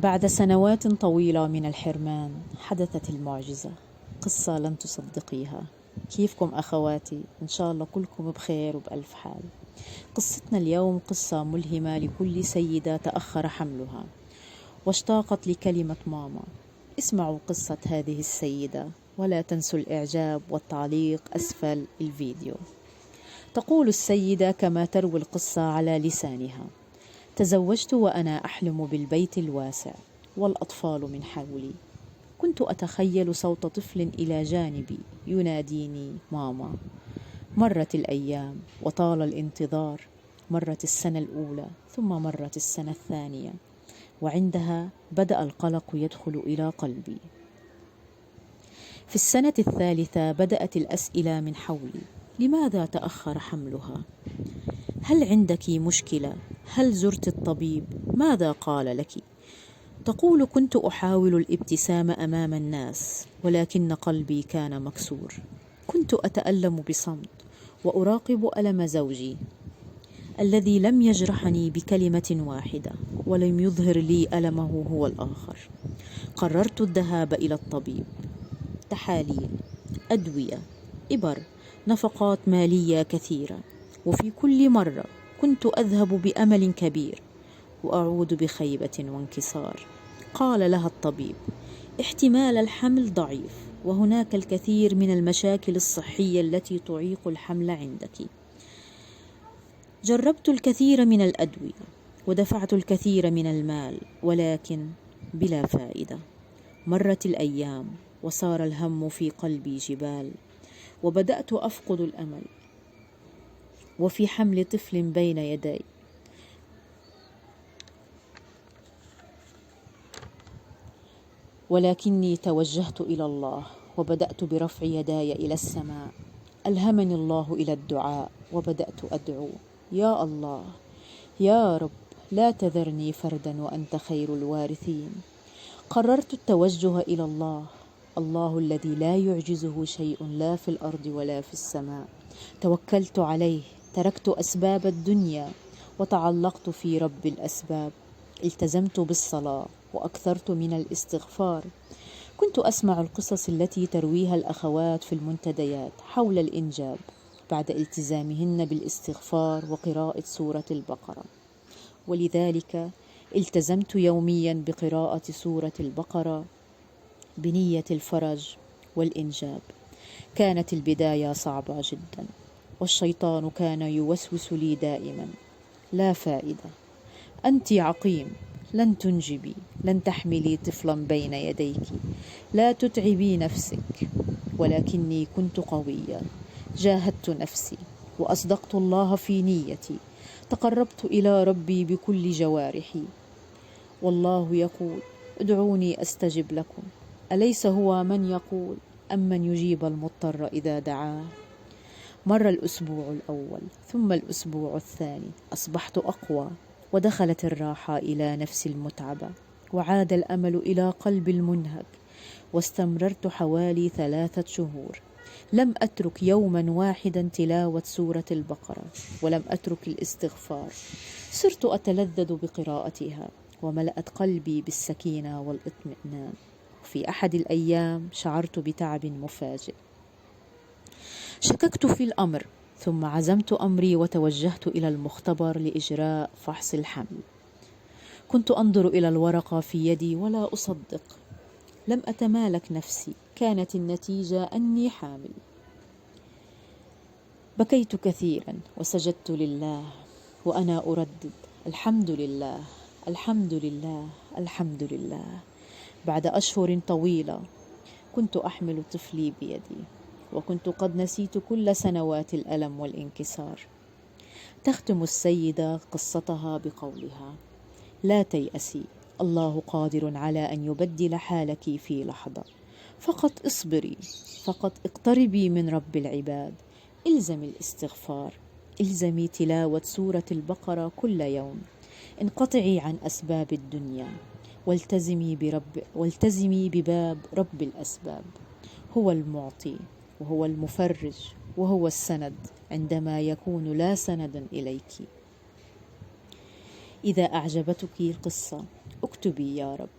بعد سنوات طويلة من الحرمان حدثت المعجزة. قصة لن تصدقيها. كيفكم أخواتي؟ إن شاء الله كلكم بخير وبألف حال. قصتنا اليوم قصة ملهمة لكل سيدة تأخر حملها واشتاقت لكلمة ماما. اسمعوا قصة هذه السيدة ولا تنسوا الإعجاب والتعليق أسفل الفيديو. تقول السيدة كما تروي القصة على لسانها: تزوجت وأنا أحلم بالبيت الواسع والأطفال من حولي. كنت أتخيل صوت طفل إلى جانبي يناديني ماما. مرت الأيام وطال الانتظار. مرت السنة الأولى ثم مرت السنة الثانية، وعندها بدأ القلق يدخل إلى قلبي. في السنة الثالثة بدأت الأسئلة من حولي: لماذا تأخر حملها؟ هل عندك مشكلة؟ هل زرت الطبيب؟ ماذا قال لك؟ تقول: كنت أحاول الابتسام أمام الناس ولكن قلبي كان مكسور. كنت أتألم بصمت وأراقب ألم زوجي الذي لم يجرحني بكلمة واحدة ولم يظهر لي ألمه هو الآخر. قررت الذهاب إلى الطبيب. تحاليل، أدوية، إبر، نفقات مالية كثيرة، وفي كل مرة كنت أذهب بأمل كبير وأعود بخيبة وانكسار. قال لها الطبيب: احتمال الحمل ضعيف، وهناك الكثير من المشاكل الصحية التي تعيق الحمل عندك. جربت الكثير من الأدوية ودفعت الكثير من المال ولكن بلا فائدة. مرت الأيام وصار الهم في قلبي جبال، وبدأت أفقد الأمل وفي حمل طفل بين يدي. ولكني توجهت إلى الله وبدأت برفع يداي إلى السماء. ألهمني الله إلى الدعاء وبدأت أدعو: يا الله، يا رب، لا تذرني فردا وأنت خير الوارثين. قررت التوجه إلى الله، الله الذي لا يعجزه شيء لا في الأرض ولا في السماء. توكلت عليه، تركت أسباب الدنيا وتعلقت في رب الأسباب. التزمت بالصلاة وأكثرت من الاستغفار. كنت أسمع القصص التي ترويها الأخوات في المنتديات حول الإنجاب بعد التزامهن بالاستغفار وقراءة سورة البقرة، ولذلك التزمت يوميا بقراءة سورة البقرة بنية الفرج والإنجاب. كانت البداية صعبة جدا، والشيطان كان يوسوس لي دائما: لا فائدة، أنت عقيم، لن تنجبي، لن تحملي طفلا بين يديك، لا تتعبي نفسك. ولكني كنت قوية، جاهدت نفسي وأصدقت الله في نيتي. تقربت إلى ربي بكل جوارحي، والله يقول: ادعوني أستجب لكم. أليس هو من يقول: أمن يجيب المضطر إذا دعاه؟ مر الأسبوع الأول ثم الأسبوع الثاني، أصبحت أقوى ودخلت الراحة إلى نفس المتعبة وعاد الأمل إلى قلب المنهك. واستمررت حوالي 3 شهور، لم أترك يوما واحدا تلاوة سورة البقرة ولم أترك الاستغفار. صرت أتلذذ بقراءتها وملأت قلبي بالسكينة والاطمئنان. في أحد الأيام شعرت بتعب مفاجئ. شككت في الأمر، ثم عزمت أمري وتوجهت إلى المختبر لإجراء فحص الحمل. كنت أنظر إلى الورقة في يدي ولا أصدق. لم أتمالك نفسي، كانت النتيجة أني حامل. بكيت كثيرا وسجدت لله وأنا أردد: الحمد لله، الحمد لله، الحمد لله. بعد أشهر طويلة كنت أحمل طفلي بيدي، وكنت قد نسيت كل سنوات الألم والانكسار. تختم السيدة قصتها بقولها: لا تيأسي، الله قادر على أن يبدل حالك في لحظة. فقط اصبري، فقط اقتربي من رب العباد. الزمي الاستغفار، الزمي تلاوة سورة البقرة كل يوم. انقطعي عن أسباب الدنيا والتزمي بباب رب الأسباب. هو المعطي وهو المفرج وهو السند عندما يكون لا سندا إليك. إذا أعجبتك القصة اكتبي يا رب.